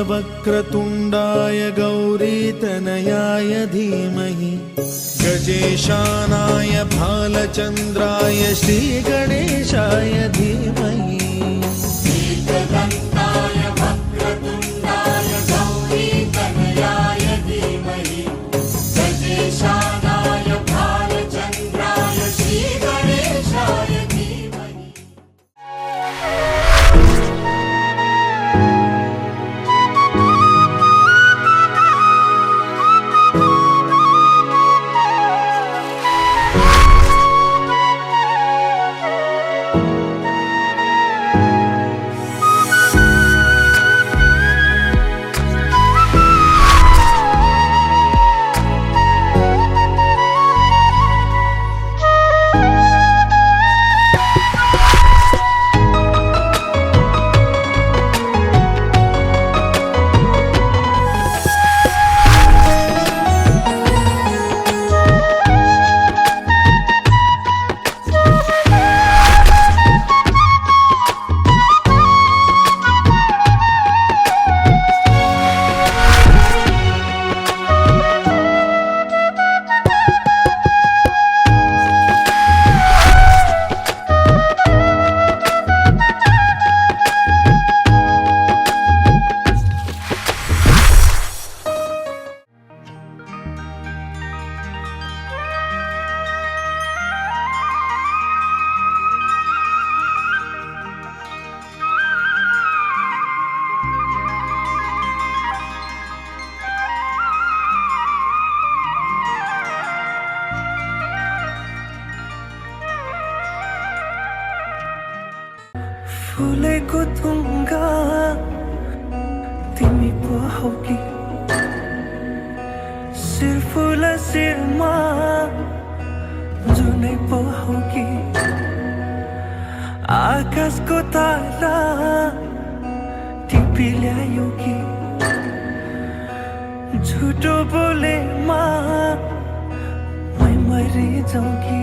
वक्रतुण्डाय गौरीतनयाय धीमहि गजेशानाय भालचन्द्राय श्रीगणेशाय धीमहि एकदन्ताय वक्रतुण्डाय गौरीतनयाय धीमहि गजेशानाय भालचन्द्राय श्रीगणेशाय धीमहि। फुलेको थुङ्गा तिमी पो हौ कि शिर फुल शिरमा जुनै पो हौ कि आकाशको तारा टिपी ल्यायो कि झुटो बोलेमा मै मरि जाउँ कि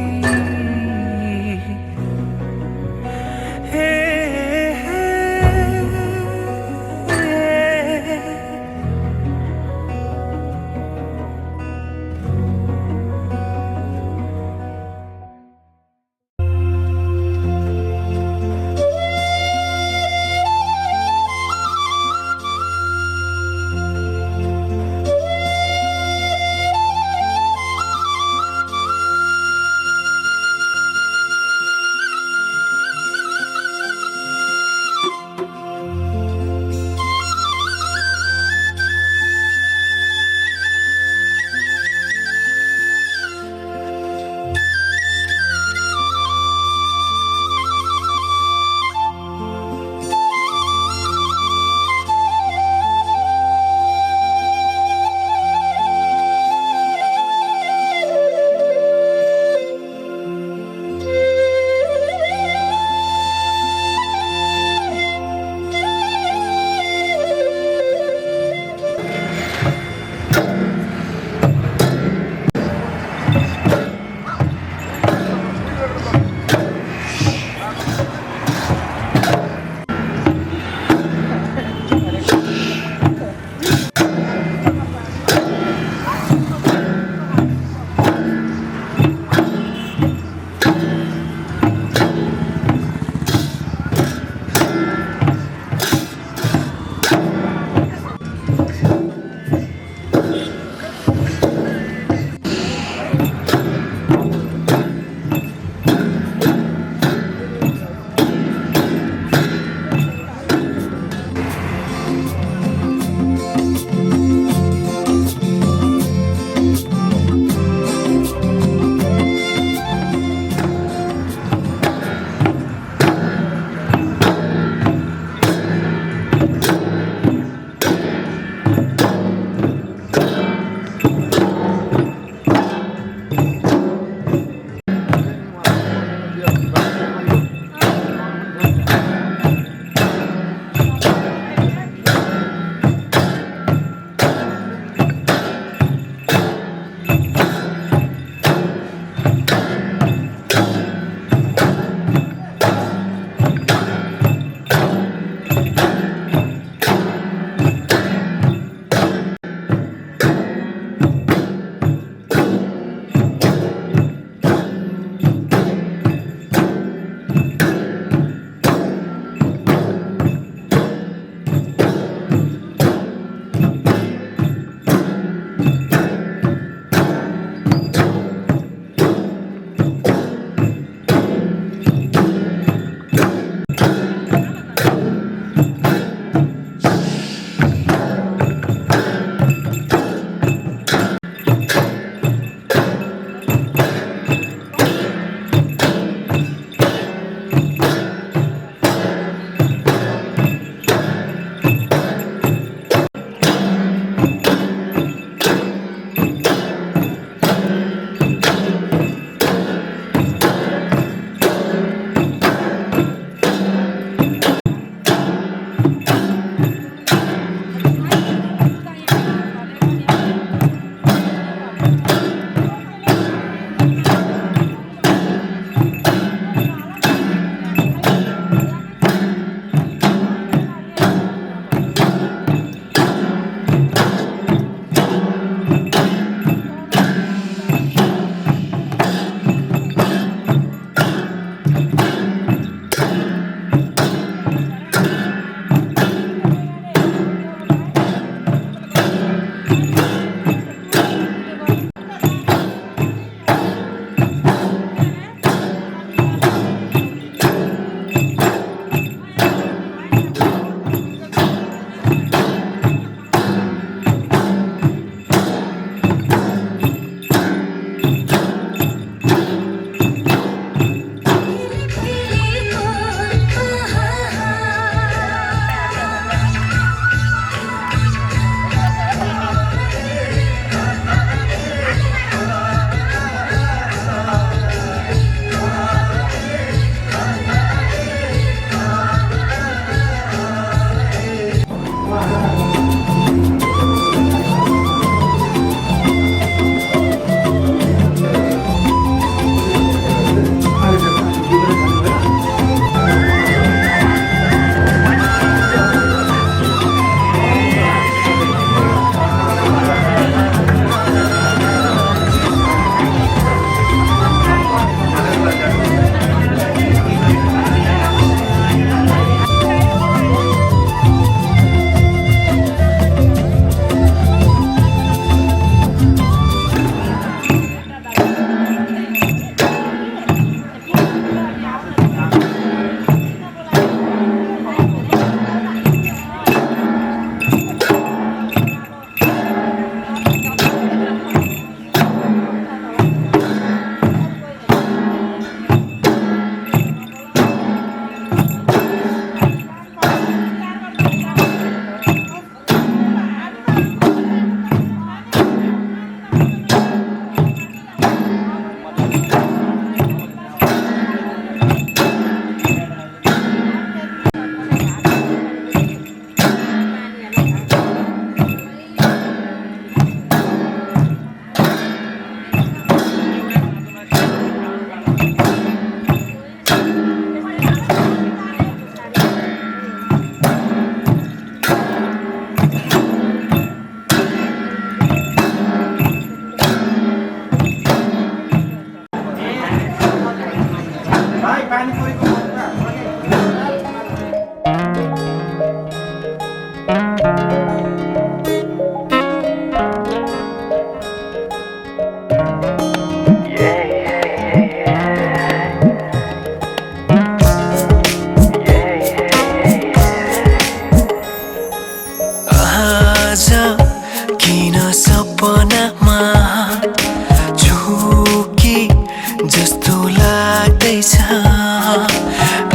लाग्दैछ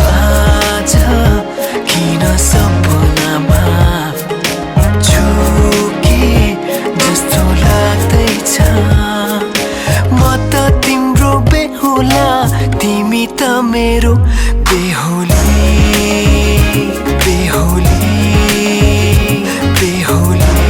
आज किन सपनामा झुके जस्तो लाग्दैछ म त तिम्रो बेहुला तिमी त मेरो बेहुली बेहुली बेहुली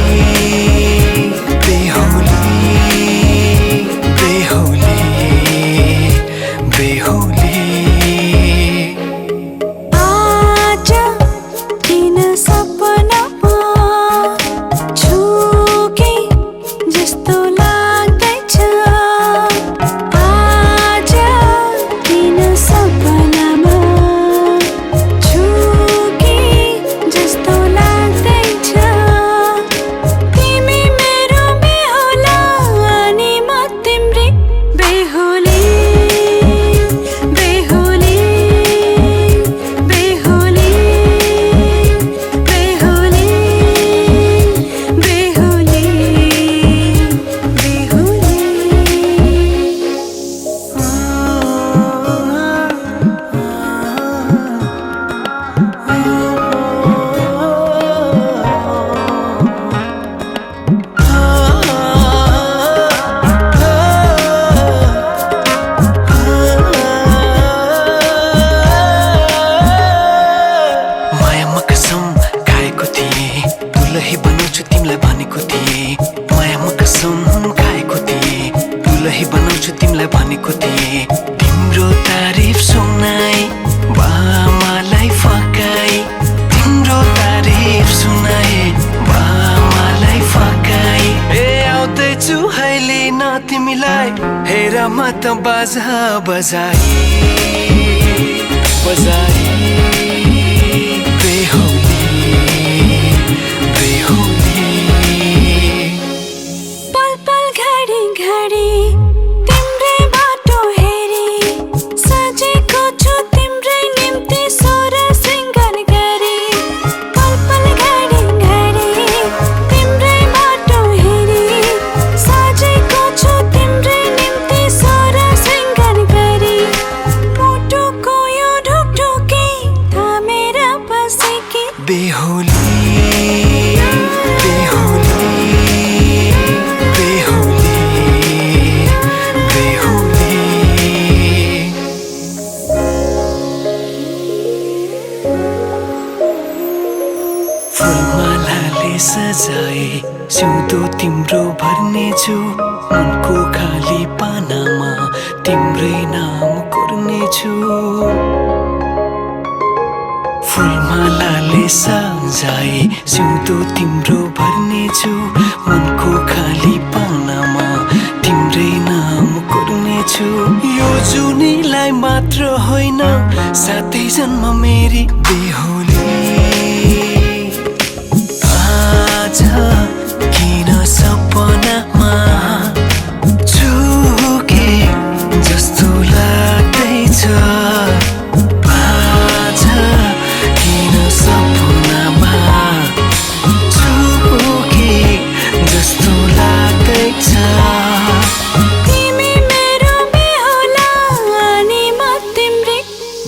दुलही बनाउँछु तिमीलाई भनेको थिएँ तिम्रो तारिफ सुनाई बामालाई फकाई तिम्रो तारिफ सुनाई बामालाई फकाई ए आउँदैछु है लिन तिमीलाई हेर म त बाजा बजाई बजाई बेहुली बेहुली पल पल घडी घडी तिम्रै बाटो हेरी सजेको छु तिम्रै निम्ति सोर सिंगार गरी पल पल घडी घडी तिम्रै बाटो हेरी सजेको छु तिम्रै निम्ति सोर सिंगार गरी मुटुको यो ढुकढुकी थामेर बसेकी बेहुली बेहुली बेहुली बेहुली फुलमालाले सजाए सिउँदो तिम्रो भर्नेछु मनको खाली पानामा तिम्रै नाम कोर्नेछु फुलमालाले सजाए सिउँदो तिम्रो भर्नेछु मनको खाली पानामा तिम्रै नाम कोर्नेछु यो जुनीलाई मात्र होइन साथै जन्म मेरी बेहुली आज किन सपनामा झुके जस्तो लाग्दैछ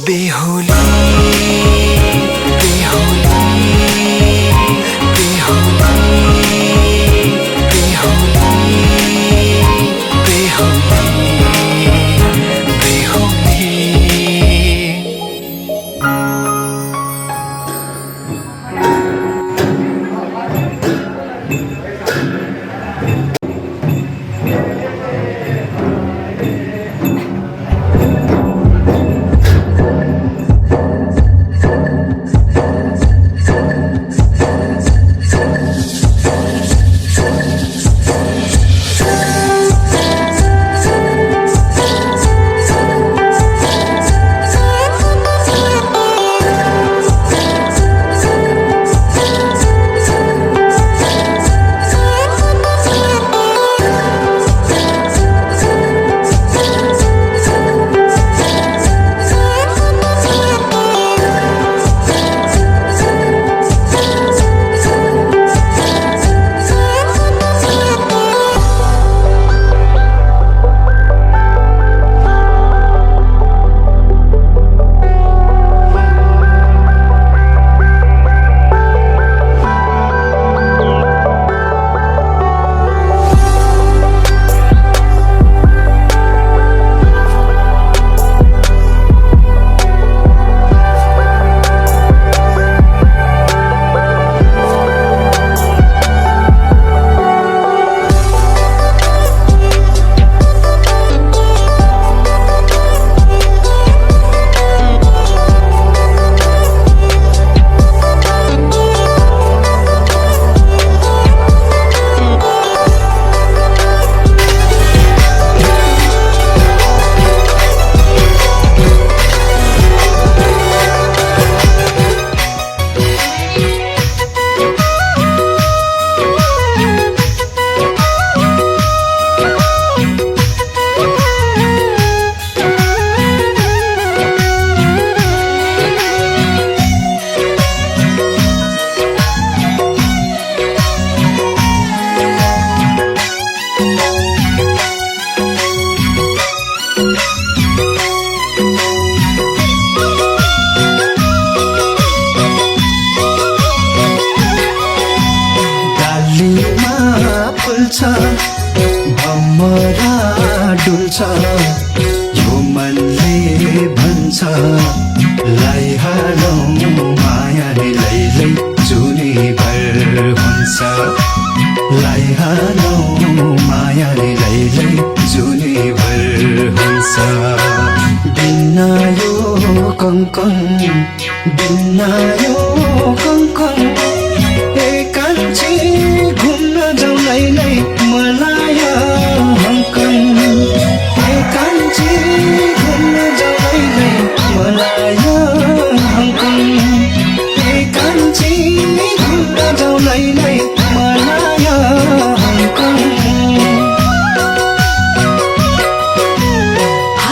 बेहुली चल्छ भमरा डुल्छ यो मनले भन्छ लैहालौ मायाले लैलै जुनी भर हुन्छ लैहालौ मायाले लैलै जुनी भर हुन्छ बिना यो कङ्कन बिना यो कङ्कन एकान्छी घुम्न जाउँ लैलै मलाया हङ्कन एकान्छी घुम्न जाउँ लैलै मलाया हङ्कन एकान्छी घुम्न जाउँ लैलै मलाया हङ्कन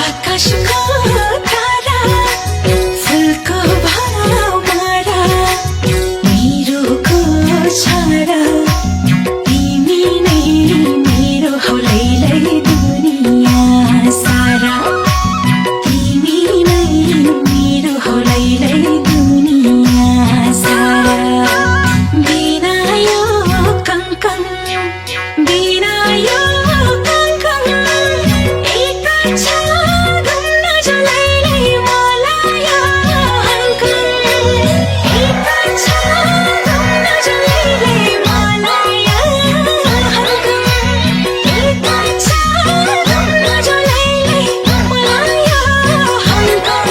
आकाशको तारा फुलको भाव मारा मेरोको छारा तिमी नै मेरो हो लैलै दुनिया सारा तिमी नै मेरो हो लैलै दुनिया सारा बिना यो कङ्कन बिना यो कङ्कन एका छ घुम्न जाउँ लैलै मलाया हङ्कन एका छ घुम्न जाउँ लैलै मलाया हङ्कन एका छ घुम्न जाउँ लैलै मलाया हङ्कन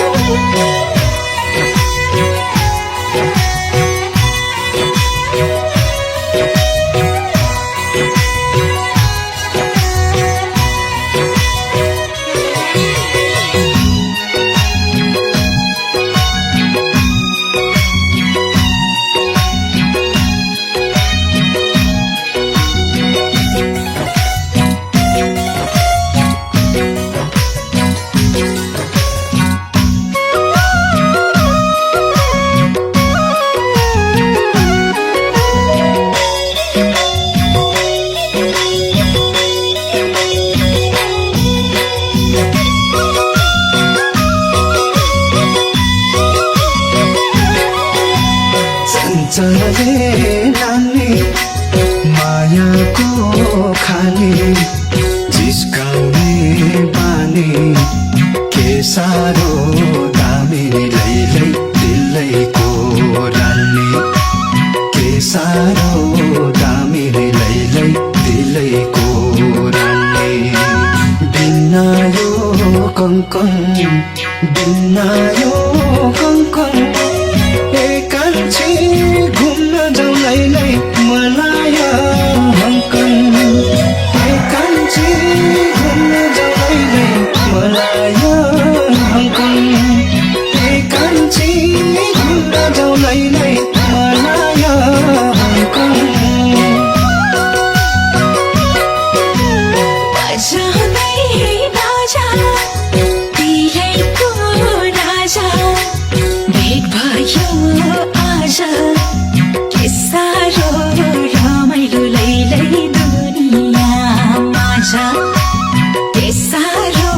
चञ्चलले नानी मायाको खानी जिस्काउने बानी के साह्रो दामिनी लैलै दिल्लैको रानी के साह्रो दामिनी लैलै दिल्लैको रानी बिना यो कङ्कन बिना यो कङ्कन एकान्छी घुम्न जाउँ लैलै मलाया हङ्कन एकान्छी घुम्न जाउँ लैलै मलाया हङ्कन एकान्छी घुम्न जाउँ लैलै मलाया हङ्कन बजाउँदै बाजा दिलैको राजा भेट भयो आज के साह्रो रमाइलो लैलै दुनिया माझ के साह्रो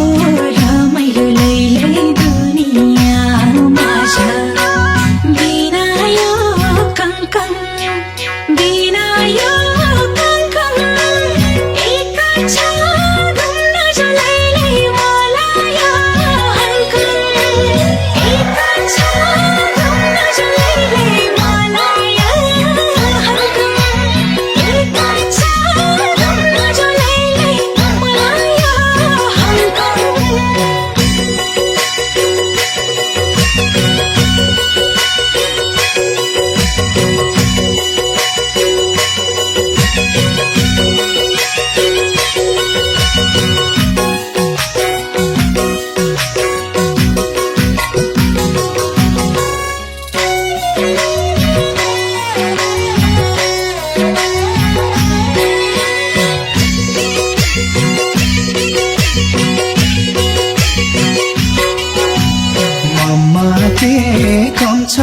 रमाइलो लैलै दुनिया माझ बिना यो कङ्कन बिना यो कङ्कन एका छ घुम्न जाउँ लैलै मलाया हङ्कन एका छ घुम्न जाउँ लैलै मलाया हङ्कन एका छ घुम्न जाउँ लैलै मलाया हङ्कन ममाते कम छ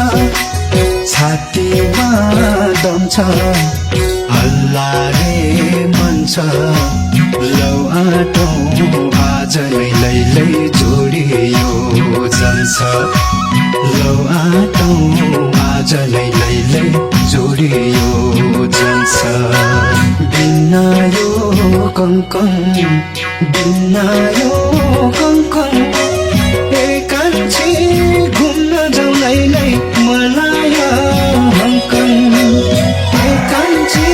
छातीमा दम छ हल्लारे मन छ लौ आटौँ आज नै लैलै जोडियो जान्छ लौ आटौँ आज नै लैलै जोडियो जोडियो जान्छ बिना यो कङ्कन बिना यो कङ्कन एकान्छी घुम्न जाउँ लैलै मलाया हङकङ एकान्छी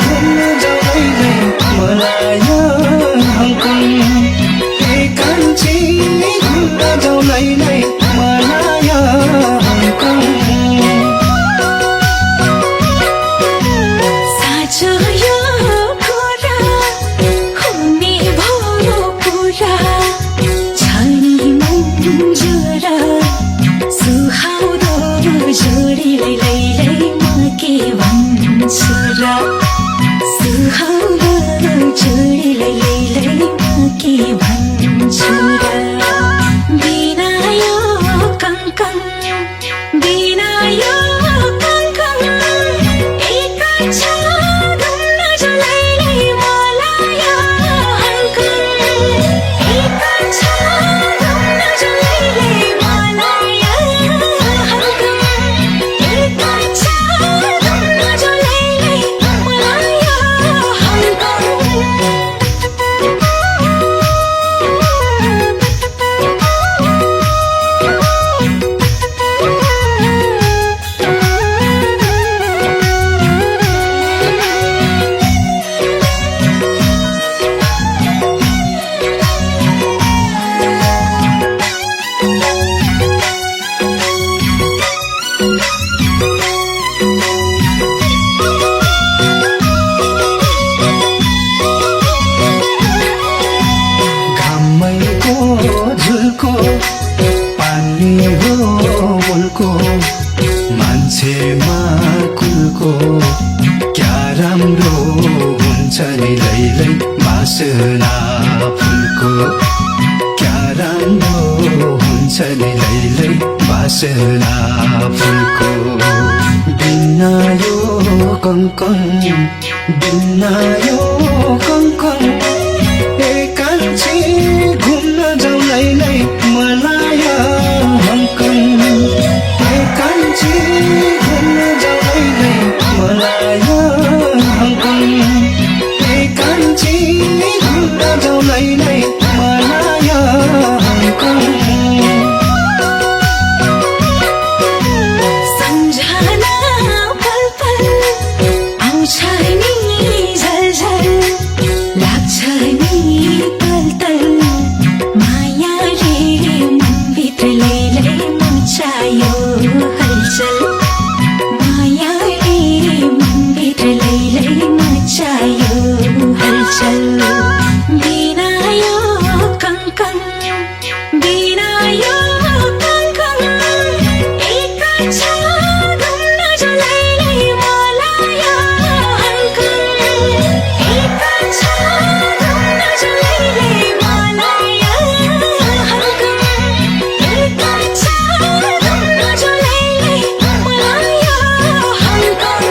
घुम्न जाउँ लैलै मलाया हङकङ एकान्छी घुम्न जाउँ लैलै मलाया हङकङ साँचो यो कुरा हुने भयो पुरा छानी मन्जुरा सुहाउँदो जोडीलाई लैलै म के भन्छु र सुहाउँदो जोडीलाई लैलै म के भन्छु र बिना यो कङ्कन बिना यो कङ्कन एकान्छ घुम्न जाउँ लैलै मलाया हङकङ एकान्छ घुम्न जाउँ लैलै मलाया हङकङ एकान्छ घुम्न जाउँ लैलै मलाया घामैको झुल्को पानी हो मुल्को मान्छेमा कुलको क्या राम्रो हुन्छ नि लैलै बासना फुलको क्या राम्रो हुन्छ नि लैलै बासना फुलको बिना यो कङ्कन बिना यो कङ्कन एकान्छी घुम्न जाउँ लैलै मलाया हङकङ एकान्छी घुम्न जाउँ लैलै मलाया हङकङ एकान्छी घुम्न जाउँ लैलै मलाया हङकङ सम्झना पल पल आउँछ नि झलझल लाग्छ नि तल तल मायाले मनभित्र लैलै मचायो हलचल मायाले मनभित्र लैलै मचायो हलचल बिना यो कङ्कन बिना यो कङ्कन एकान्छ घुम्न जाउँ लैलै मलाया हङकङ एकान्छ घुम्न जाउँ लैलै मलाया हङकङ एकान्छ घुम्न जाउँ लैलै मलाया हङकङ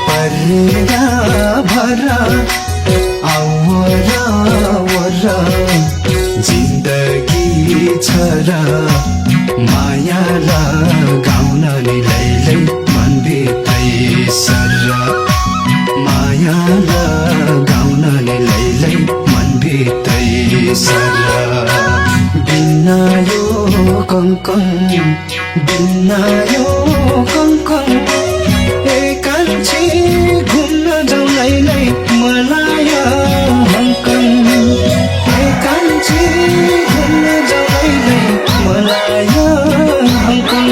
पर्रा भरा आवरा वरा जिन्दगी छ र माया लगाउन नि लैलै मनभित्रै सर माया लगाउन नि लैलै मनभित्रै सर बिना यो कङ्कन बिना यो कङ्कन एकान्छी घुम्न जाउँ लैलै मलाया हङकङ एकान्छी घुम्न जाउँ लैलै मलाया हङकङ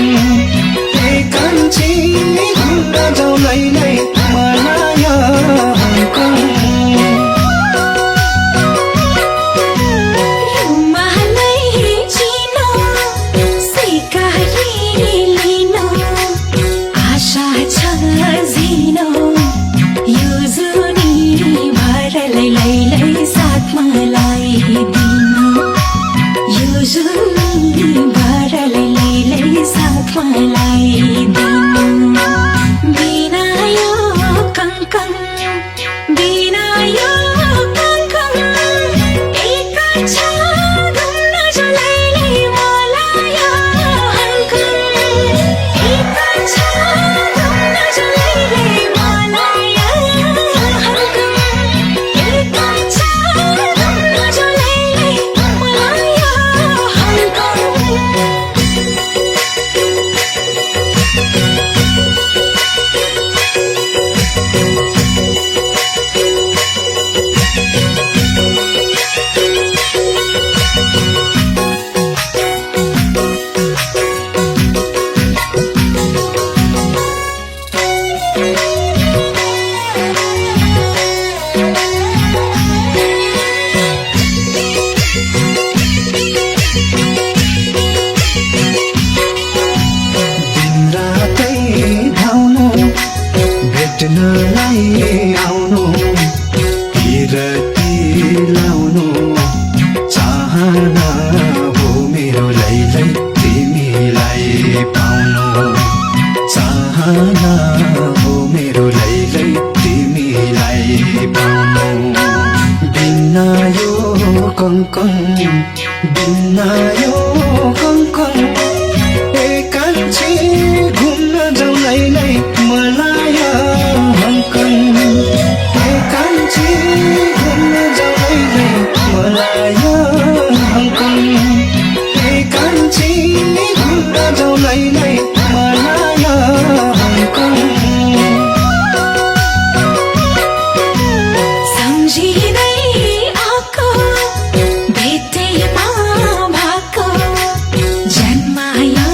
भारालाई लैलै साथमा ल्याइदिन यो जुनी भारालाई लैलै साथमा ल्याइदिन बिना यो कङ्कन बिना यो कङ्कन एका छ घुम्न जो लैलै मलाई हङ्कन एका छ घुम्न जो लैलै मलाई हङ्कन एका छ घुम्न जो लैलै मलाई हङ्कन दिनरातै धाउनु भेट्नलाई आउनु किरती लाउनु चाहना हो मेरो लैलै तिमीलाई पाउनु चाहना हो मेरो लैलै तिमीलाई पाउनु बिना यो कङ्कन बिना यो कङ्कन एकान्छी घुम्न जाउँ लैलै मलाई हङ्कन एकान्छी घुम्न जाउँ लैलै मलाई हङ्कन एकान्छी घुम्न जाउँ लैलै मलाई हङ्कन सम्झिँदै आएको भेटैमा भएको जन्माया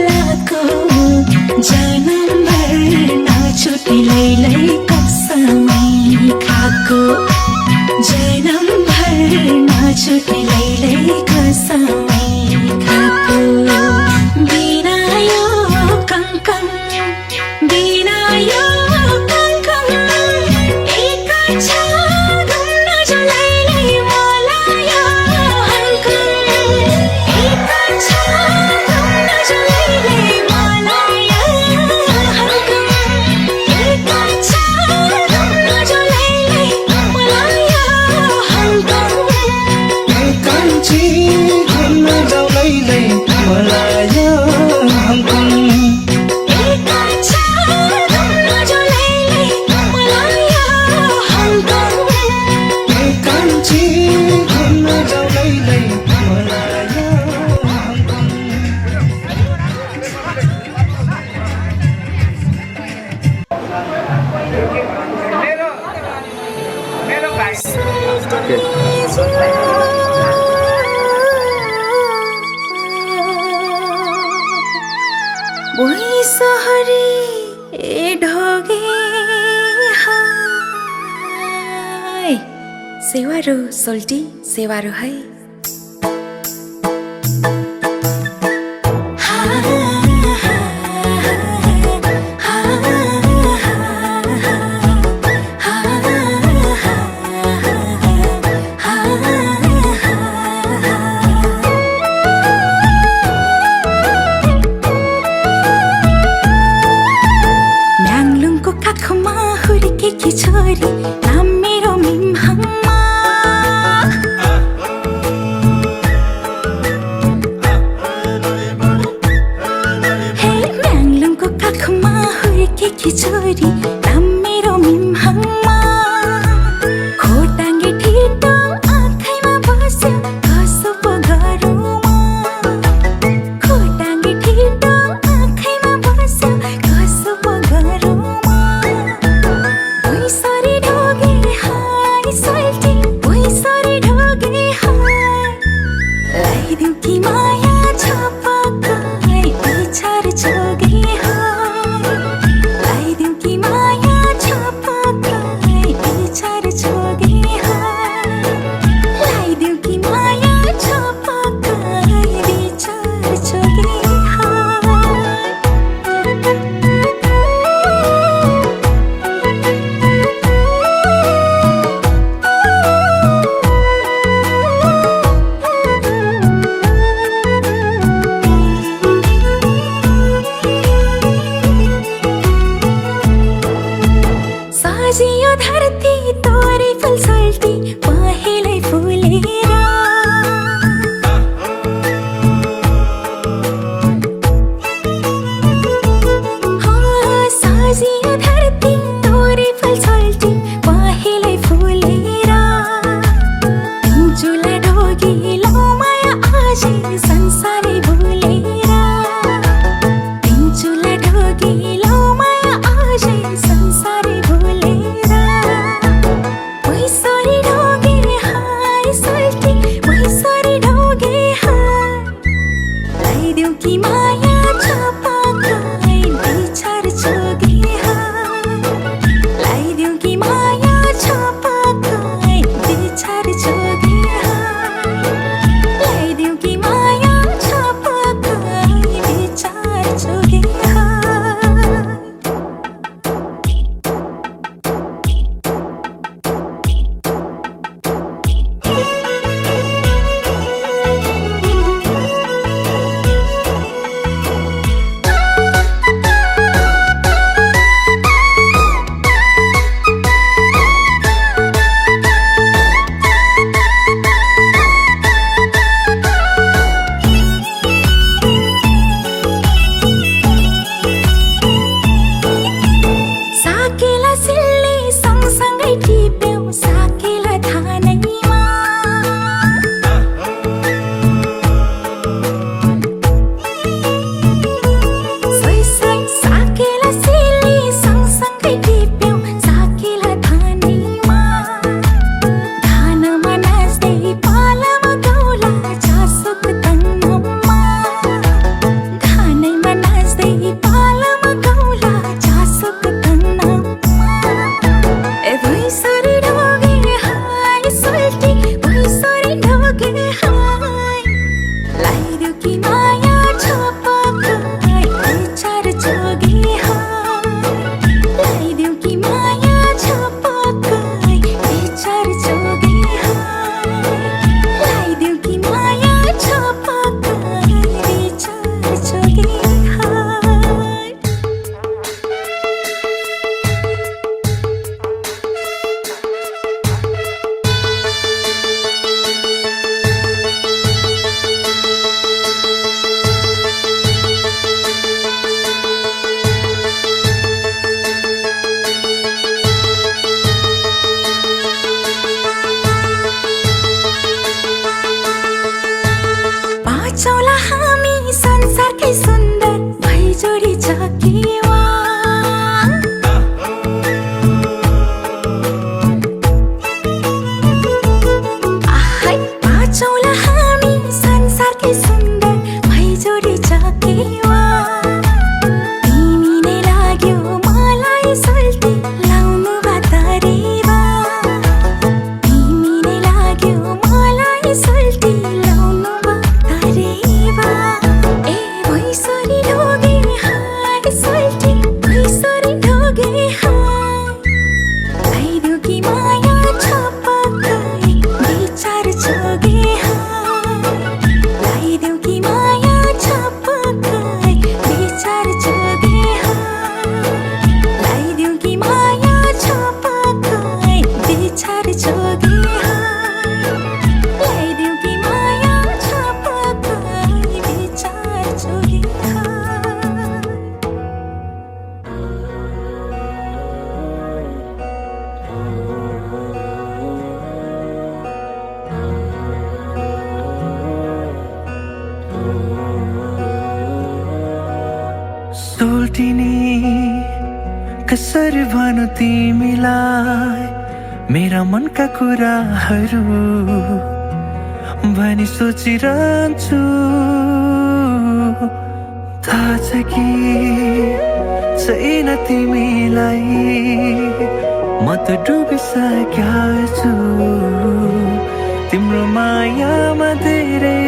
लाको जन्मभर नछुटी लैलै कसमै खाएको जन्मभर नछुटी लैलै कसमै खाएको बिना यो कङ्कन बिना यो कङ्कन एका छ घुम्न जो लैलै मलाई हङ्कन एका छ घुम्न जो लैलै मलाई हङ्कन एका छ घुम्न जो लैलै मलाई हङ्कन एकान्छी घुम्न जाउँ लैलै मलाई हङ्कन एका छ घुम्न जो लैलै मलाई हङ्कन एकान्छी घुम्न जाउँ लैलै मलाई हङ्कन वही सहरी ए ढोगे हाय सेवारो सोल्टी सेवारो है म्याङलुङको काखमा हुर्केकी छोरी नाम मेरो मिमहम्मा हे म्याङलुङको काखमा हुर्केकी छोरी नाम मेरो मिमहम्मा खोटाङ्गे ठिटो आँखैमा बस्यो कसो पो गरौँ खोटाङ्गे ठिटो आँखैमा बस्यो कसो पो गरौँ भुइँसरी ढोगे हाय सोल्टी भुइँसरी ढोगे हाय लगाइदेऊ कि माया छपक्कै पिछाड छोगे हाय लगाइदेऊ कि माया छपक्कै पिछाड छोगे हाय लगाइदेऊ कि माया छपक्कै पिछाड छोगे हाय छुट्टिने कसरी भनु तिमीलाई मेरा मनका कुराहरू भनी सोचिरहन्छु थाहा छ कि छैन तिमीलाई म त डुबिसकेको छु तिम्रो मायामा धेरै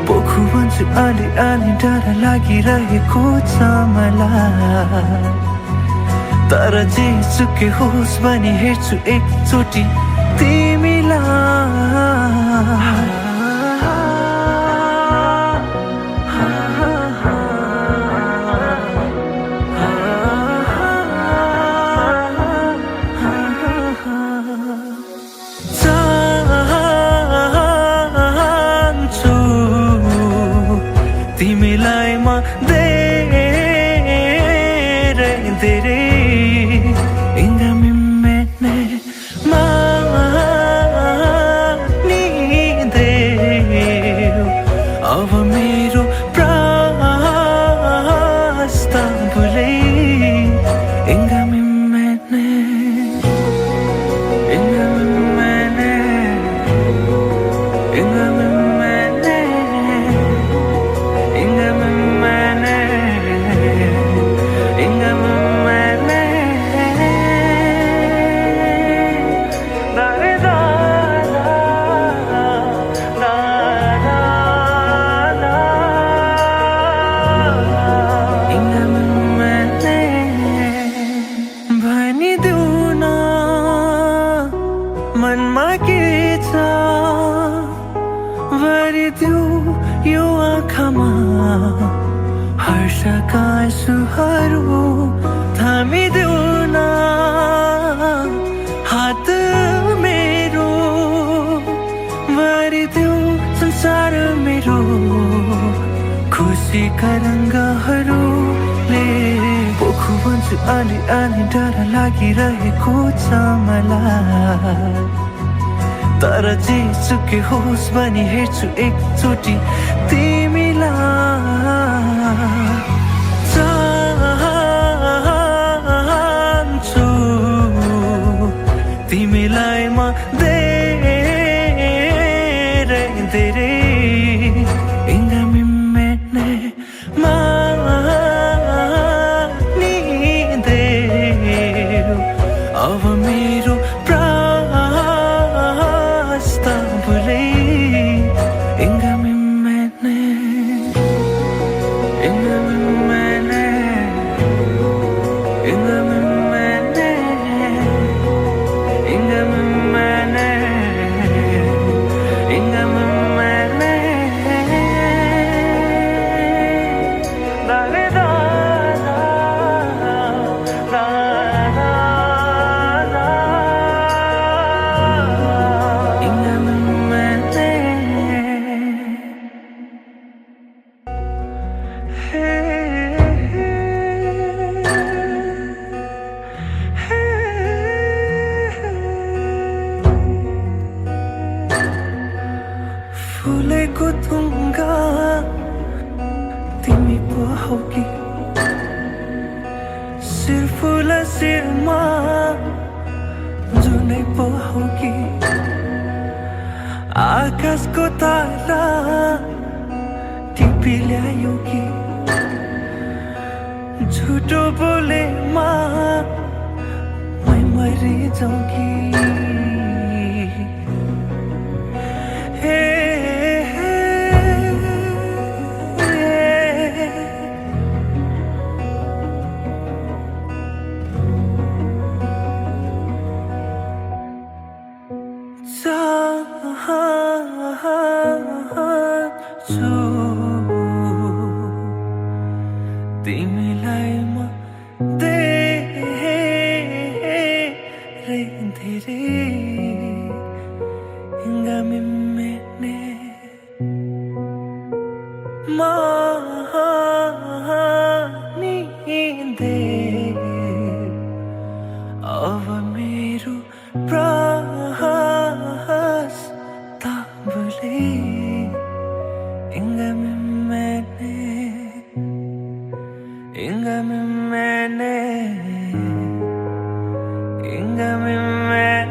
पोखु भन्छु अलि अलि डर लागिरहेको छ मलाई तर जे सुके होस् भनी हेर्छु एकचोटि तिमीलाई म धेरै धेरै inga mimmene maanideu अब मेरो प्रस्तावले inga mimmene inga mimmene inga mimmene inga mimmene inga mimmene मनमा के छ भरिदेऊ यो आँखामा हर्षका आँसुहरू थामिदेऊ न हात मेरो भरिदेऊ संसार मेरो खुसीका रङ्गहरूले पोखु भन्छु अलि अलि डर लागिरहेको छ मलाई तर जे सुके होस् भनी हेर्छु एकचोटि तिमीलाई चाहन्छु तिमीलाई म धेरै धेरै inga mimmene maanideu अब मेरो प्रस्तावले inga mimmene inga mimmene inga mimmene inga mimmene inga mimmene da da da da inga mimmene फुलेको थुङ्गा तिमी पो हौ कि शिर फुल शिरमा जुनै पो हौ कि आकाशको तारा टिपी ल्यायो कि झुटो बोलेमा मै मरि जाउँ कि चाहन्छु तिमीलाई म धेरै धेरै inga mimmene maanideu अब मेरो प्रस्तावले inga mimmene में मैंने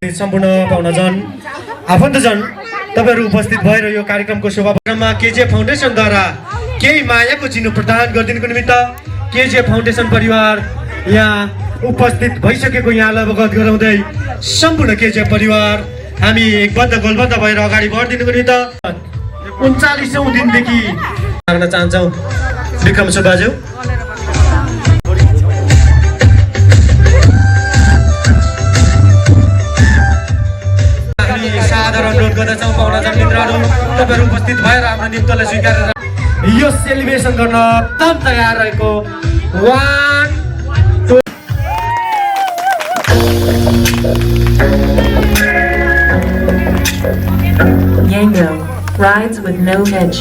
सम्पूर्ण पाहुनाजन आफन्तजन तपाईँहरू उपस्थित भएर यो कार्यक्रमको शोभायात्रामा केजिएफ फाउन्डेसनद्वारा केही मायाको चिनो प्रदान गरिदिनुको निमित्त केजिएफ फाउन्डेसन परिवार यहाँ उपस्थित भइसकेको यहाँलाई अवगत गराउँदै सम्पूर्ण केजिएफ परिवार हामी एकबद्ध गोलबद्ध भएर अगाडि बढिदिनुको निमित्त 39औं दिनदेखि राख्न चाहन्छौँ विक्रम सुब्बाज्यू। साधारण अनुरोध गर्दछौँ पाहुनाजन मित्रहरू तपाईँहरू उपस्थित भएर हाम्रो नृत्यलाई स्वीकारेर यो सेलिब्रेसन गर्न एकदम तयार रहेको 1, 2 Yango rides with no hitch.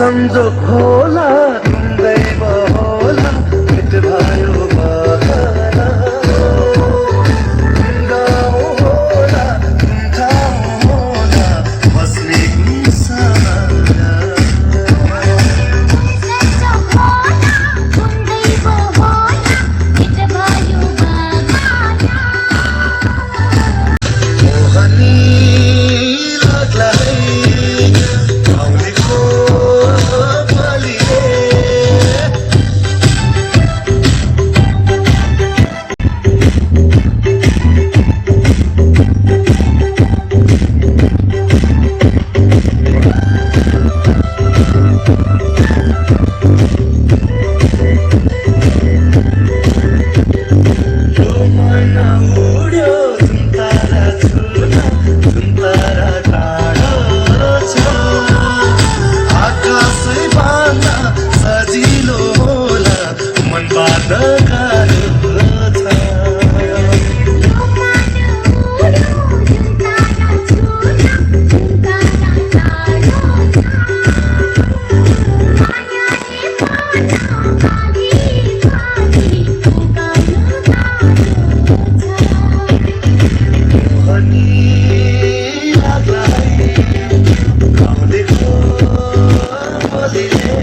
संजोग होला दैव होला भेट भयो बहाना गाउँ होला ठाउँ होला बस्ने सहारा मोहनी लाग्लाई गाउँलेको बलिए सजिलो होला मन बाँध्न गाह्रो छ गाउँलेको बलिए